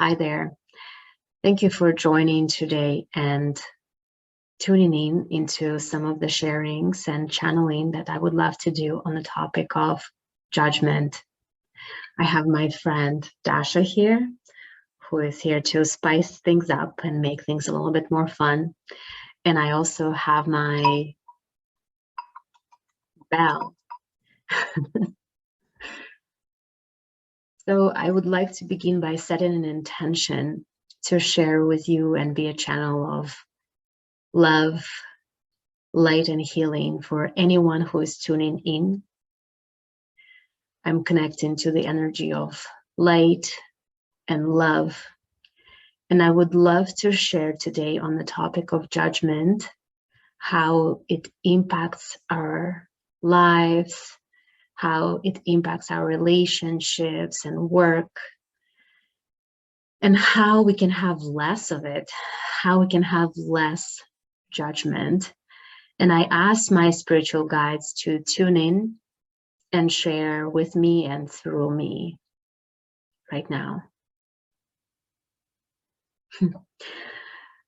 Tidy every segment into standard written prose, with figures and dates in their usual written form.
Hi there. Thank you for joining today and tuning in into some of the sharings and channeling that I would love to do on the topic of judgment. I have my friend Dasha here, who is here to spice things up and make things a little bit more fun. And I also have my Belle. So I would like to begin by setting an intention to share with you and be a channel of love, light, and healing for anyone who is tuning in. I'm connecting to the energy of light and love. And I would love to share today on the topic of judgment, how it impacts our lives, how it impacts our relationships and work, and how we can have less of it, how we can have less judgment. And I ask my spiritual guides to tune in and share with me and through me right now.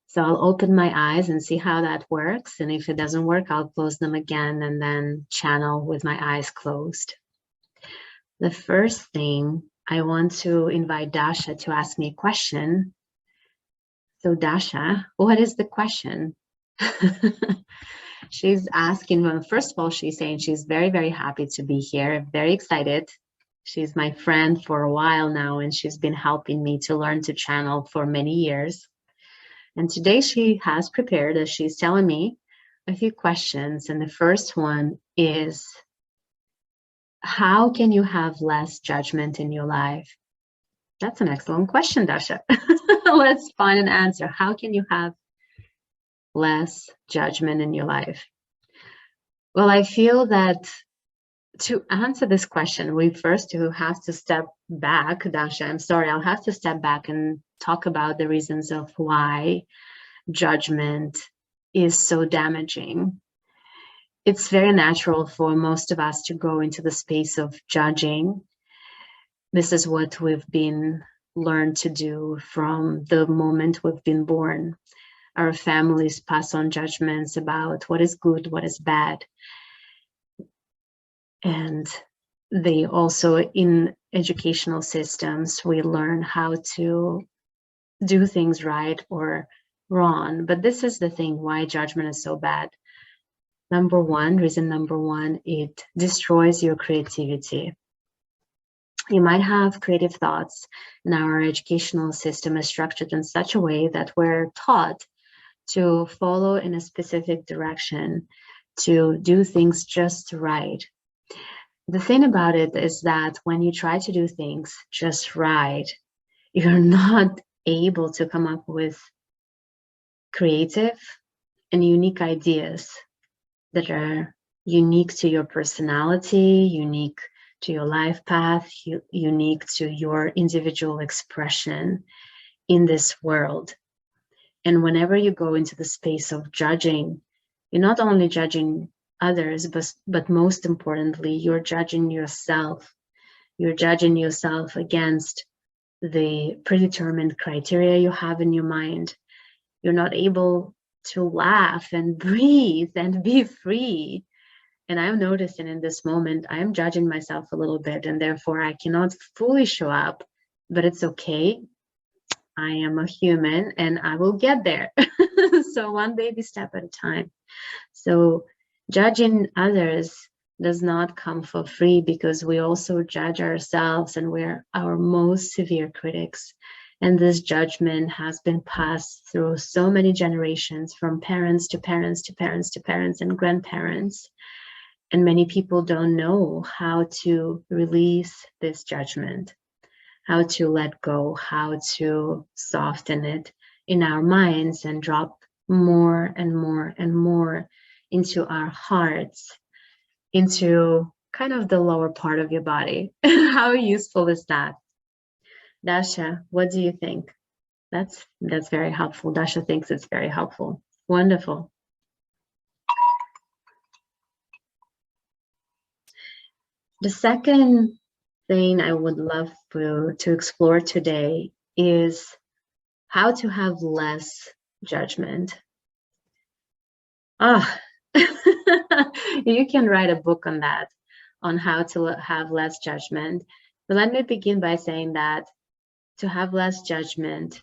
So I'll open my eyes and see how that works. And if it doesn't work, I'll close them again and then channel with my eyes closed. The first thing, I want to invite Dasha to ask me a question. So Dasha, what is the question? She's asking, well, first of all, she's saying she's very, very happy to be here, very excited. She's my friend for a while now, and she's been helping me to learn to channel for many years. And today she has prepared, as she's telling me, a few questions. And the first one is, how can you have less judgment in your life? That's an excellent question, Dasha. Let's find an answer. How can you have less judgment in your life? Well, I feel that to answer this question, we first have to step back, Dasha. I'm sorry, I'll have to step back and talk about the reasons of why judgment is so damaging. It's very natural for most of us to go into the space of judging. This is what we've been learned to do from the moment we've been born. Our families pass on judgments about what is good, what is bad. And they also, in educational systems, we learn how to do things right or wrong. But this is the thing, why judgment is so bad. Reason number one, it destroys your creativity. You might have creative thoughts, and our educational system is structured in such a way that we're taught to follow in a specific direction, to do things just right. The thing about it is that when you try to do things just right, you're not able to come up with creative and unique ideas that are unique to your personality, unique to your life path, unique to your individual expression in this world. And whenever you go into the space of judging, you're not only judging others, but most importantly, you're judging yourself. You're judging yourself against the predetermined criteria you have in your mind. You're not able to laugh and breathe and be free. And I'm noticing in this moment, I'm judging myself a little bit, and therefore I cannot fully show up, but it's okay. I am a human and I will get there. So one baby step at a time. So judging others does not come for free, because we also judge ourselves, and we're our most severe critics. And this judgment has been passed through so many generations, from parents to parents to parents to parents and grandparents. And many people don't know how to release this judgment, how to let go, how to soften it in our minds and drop more and more and more into our hearts, into kind of the lower part of your body. How useful is that? Dasha, what do you think? That's very helpful. Dasha thinks it's very helpful. Wonderful. The second thing I would love to explore today is how to have less judgment. Oh, you can write a book on that, on how to have less judgment. But let me begin by saying that to have less judgment,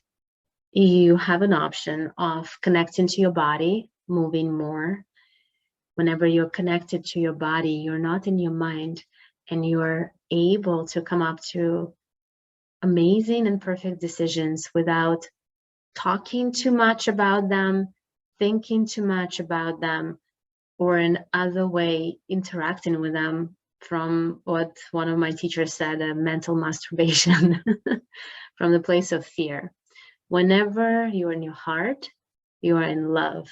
you have an option of connecting to your body, moving more. Whenever you're connected to your body, you're not in your mind, and you're able to come up to amazing and perfect decisions without talking too much about them, thinking too much about them, or in other way interacting with them, from what one of my teachers said, a mental masturbation from the place of fear. Whenever you're in your heart, you are in love.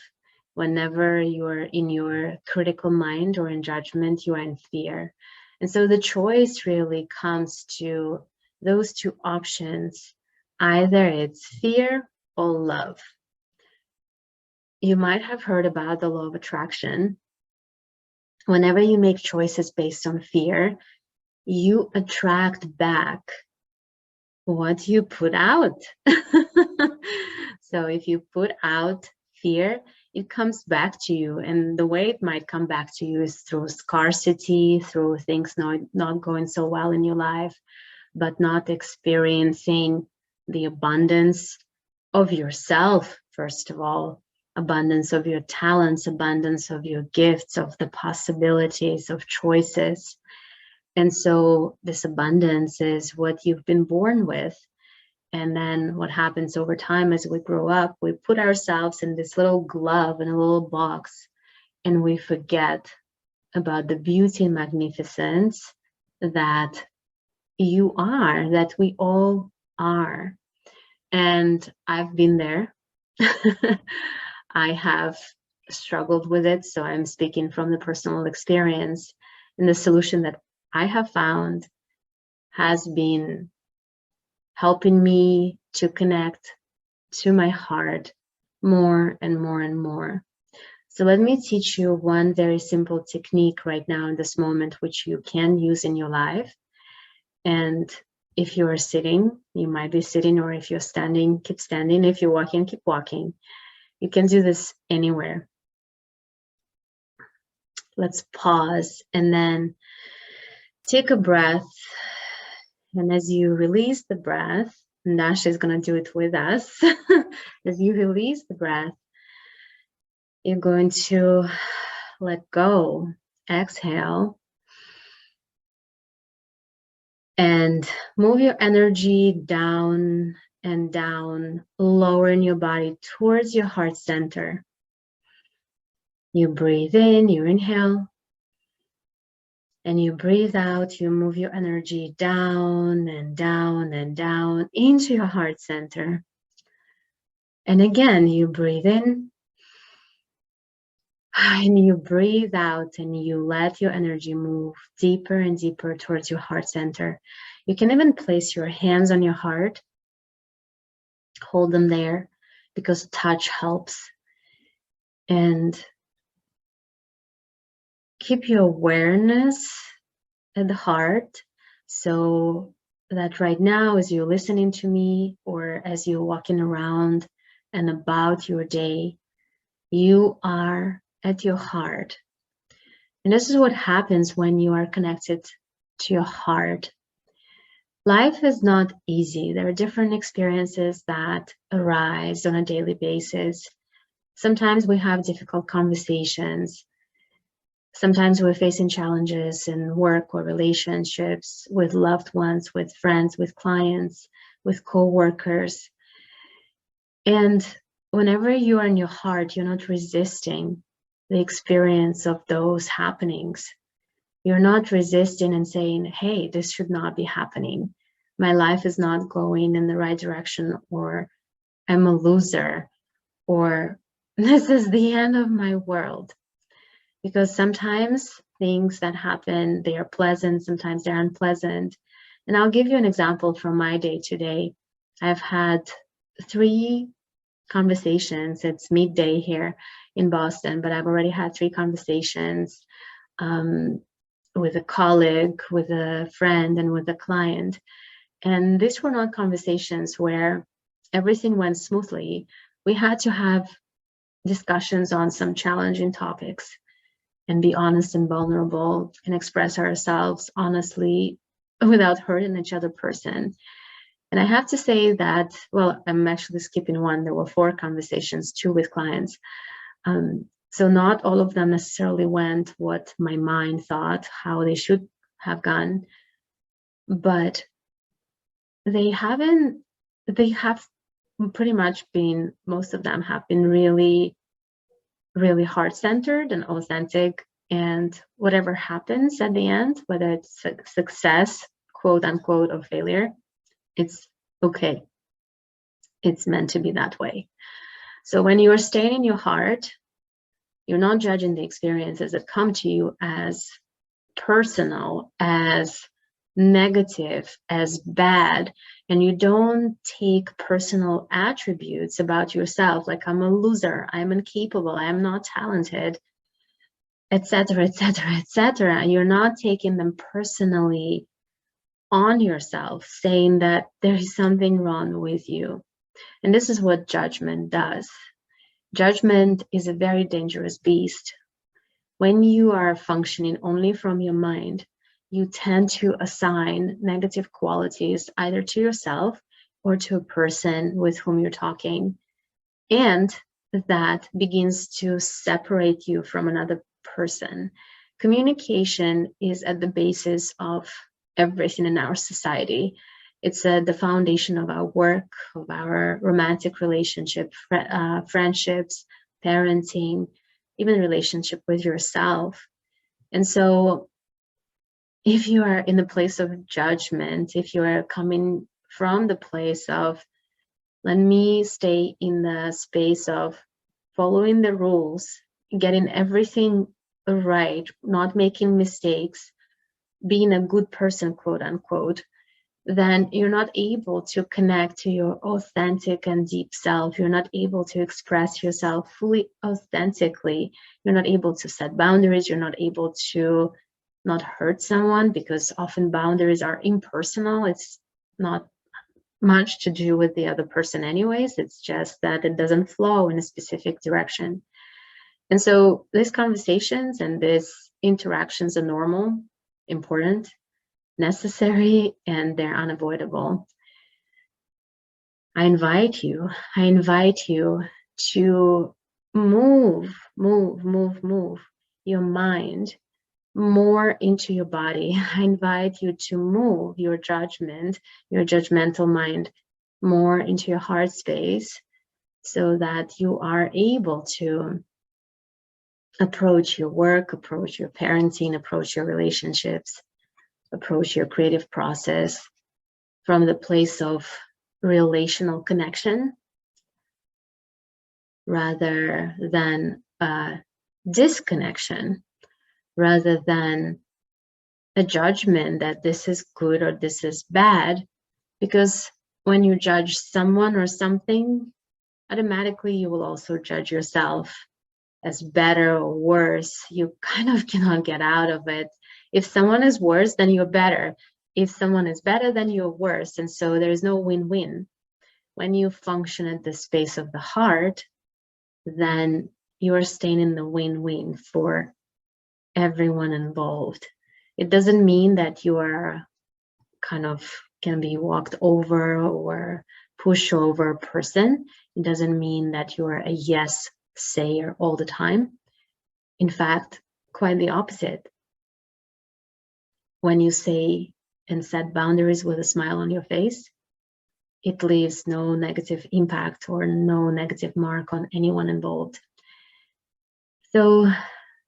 Whenever you're in your critical mind or in judgment, you are in fear. And so the choice really comes to those two options. Either it's fear or love. You might have heard about the law of attraction. Whenever you make choices based on fear, you attract back what you put out. So if you put out fear, it comes back to you. And the way it might come back to you is through scarcity, through things not going so well in your life, but not experiencing the abundance of yourself, first of all, abundance of your talents, abundance of your gifts, of the possibilities of choices. And so this abundance is what you've been born with. And then what happens over time as we grow up, we put ourselves in this little glove, in a little box, and we forget about the beauty and magnificence that you are, that we all are. And I've been there. I have struggled with it, so I'm speaking from the personal experience. And the solution that I have found has been helping me to connect to my heart more and more and more. So let me teach you one very simple technique right now in this moment, which you can use in your life. And if you're sitting, you might be sitting, or if you're standing, keep standing. If you're walking, keep walking. You can do this anywhere. Let's pause and then take a breath. And as you release the breath, and Dasha is going to do it with us, as you release the breath, you're going to let go, exhale, and move your energy down and down, lowering your body towards your heart center. You breathe in, you inhale, and you breathe out, you move your energy down and down and down into your heart center. And again, you breathe in, and you breathe out, and you let your energy move deeper and deeper towards your heart center. You can even place your hands on your heart, hold them there, because touch helps. And keep your awareness at the heart, so that right now, as you're listening to me, or as you're walking around and about your day, you are at your heart. And this is what happens when you are connected to your heart. Life is not easy. There are different experiences that arise on a daily basis. Sometimes we have difficult conversations. Sometimes we're facing challenges in work or relationships, with loved ones, with friends, with clients, with co-workers. And whenever you are in your heart, you're not resisting the experience of those happenings. You're not resisting and saying, hey, this should not be happening. My life is not going in the right direction, or I'm a loser, or this is the end of my world. Because sometimes things that happen, they are pleasant, sometimes they're unpleasant. And I'll give you an example from my day today. I've had 3 conversations. It's midday here in Boston, but I've already had 3 conversations with a colleague, with a friend, and with a client. And these were not conversations where everything went smoothly. We had to have discussions on some challenging topics and be honest and vulnerable and express ourselves honestly without hurting each other person. And I have to say that, well, I'm actually skipping one. There were 4 conversations, 2 with clients. So not all of them necessarily went what my mind thought, how they should have gone, but they have pretty much been, most of them have been really, really heart-centered and authentic. And whatever happens at the end, whether it's success, quote unquote, or failure, it's okay. It's meant to be that way. So when you are staying in your heart, you're not judging the experiences that come to you as personal, as negative, as bad, and you don't take personal attributes about yourself, like I'm a loser, I'm incapable, I'm not talented, etc., etc., etc. You're not taking them personally on yourself, saying that there is something wrong with you. And this is what judgment does. Judgment is a very dangerous beast. When you are functioning only from your mind, you tend to assign negative qualities either to yourself or to a person with whom you're talking. And that begins to separate you from another person. Communication is at the basis of everything in our society. It's the foundation of our work, of our romantic relationship, friendships, parenting, even relationship with yourself. And so if you are in the place of judgment, if you are coming from the place of, let me stay in the space of following the rules, getting everything right, not making mistakes, being a good person, quote unquote, then you're not able to connect to your authentic and deep self. You're not able to express yourself fully authentically. You're not able to set boundaries. You're not able to not hurt someone, because often boundaries are impersonal. It's not much to do with the other person anyways. It's just that it doesn't flow in a specific direction. And so these conversations and these interactions are normal, important, necessary, and they're unavoidable. I invite you to move your mind more into your body. I invite you to move your judgment, your judgmental mind, more into your heart space, so that you are able to approach your work, approach your parenting, approach your relationships, approach your creative process from the place of relational connection rather than disconnection, rather than a judgment that this is good or this is bad. Because when you judge someone or something, automatically you will also judge yourself as better or worse. You kind of cannot get out of it. If someone is worse, then you're better. If someone is better, then you're worse. And so there's no win-win. When you function at the space of the heart, then you are staying in the win-win for everyone involved. It doesn't mean that you are kind of can be walked over or pushed over person. It doesn't mean that you are a yes sayer all the time. In fact, quite the opposite. When you say and set boundaries with a smile on your face, it leaves no negative impact or no negative mark on anyone involved. So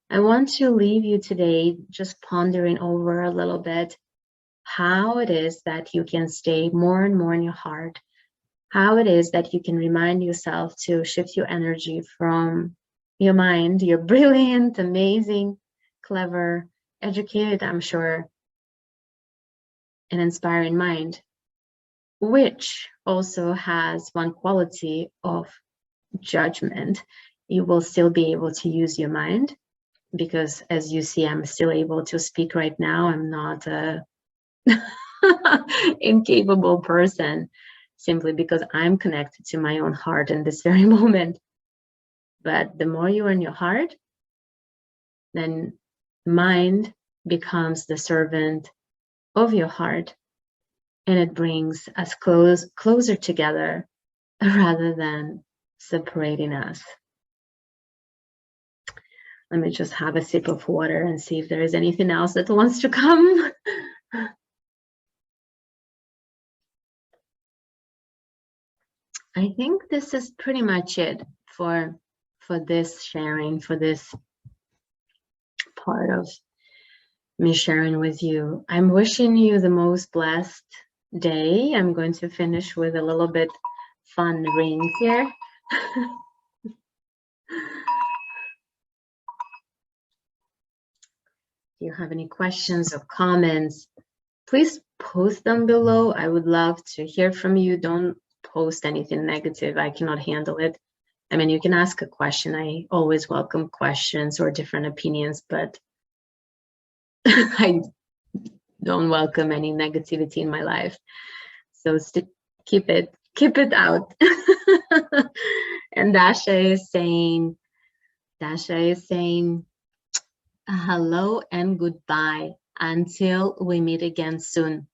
I want to leave you today just pondering over a little bit how it is that you can stay more and more in your heart, how it is that you can remind yourself to shift your energy from your mind, your brilliant, amazing, clever, educated, I'm sure, and inspiring mind, which also has one quality of judgment. You will still be able to use your mind, because as you see, I'm still able to speak right now. I'm not incapable person, simply because I'm connected to my own heart in this very moment. But the more you are in your heart, then mind becomes the servant of your heart, and it brings us closer together rather than separating us. Let me just have a sip of water and see if there is anything else that wants to come. I think this is pretty much it for this sharing, for this part of me sharing with you. I'm wishing you the most blessed day. I'm going to finish with a little bit fun ring here. If you have any questions or comments, please post them below. I would love to hear from you. Don't post anything negative. I cannot handle it. I mean, you can ask a question. I always welcome questions or different opinions, but I don't welcome any negativity in my life. So keep it out. And Dasha is saying, hello and goodbye until we meet again soon.